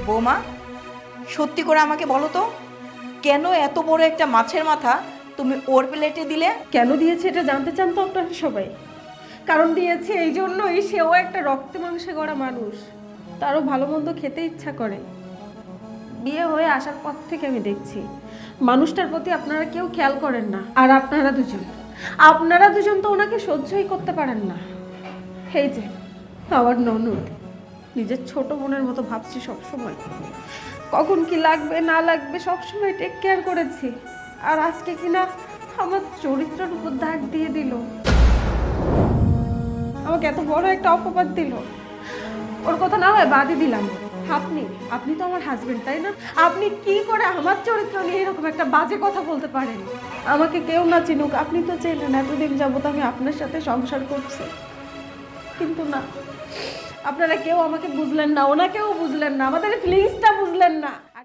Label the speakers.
Speaker 1: বৌমা, সত্যি করে আমাকে বলো তো, কেন এত বড় একটা মাছের মাথা তুমি ওর প্লেটে দিলে?
Speaker 2: কেন দিয়েছে এটা জানতে চান তো আপনারা সবাই? কারণ দিয়েছে এই জন্যই, সেও একটা রক্তে মাংসে গড়া মানুষ, তারও ভালো মন্দ খেতে ইচ্ছা করে। বিয়ে হয়ে আসার পর থেকে আমি দেখছি মানুষটার প্রতি আপনারা কেউ খেয়াল করেন না। আর আপনারা দুজন তো ওনাকে সহ্যই করতে পারেন না। এই যে আমার ননদ, নিজের ছোট বোনের মতো ভাবছি সবসময়, কখন কি লাগবে না লাগবে সবসময় টেক কেয়ার করেছি। আর আজকে কিনা আমার চরিত্রের উপর দাগ দিয়ে দিল, আমাকে এত বড় একটা অপবাদ দিল। ওর কথা না হয় বাদই দিলাম, আপনি তো আমার হাজবেন্ড, তাই না? আপনি কি করে আমার চরিত্র নিয়ে এরকম একটা বাজে কথা বলতে পারেন? আমাকে কেউ না চিনুক, আপনি তো চেনেন এতদিন যাবত আমি আপনার সাথে সংসার করছি, কিন্তু না, আপনারা কেউ আমাকে বুঝলেন না, ওনাকেও বুঝলেন না, আমাদের ফিলিংসটা বুঝলেন না।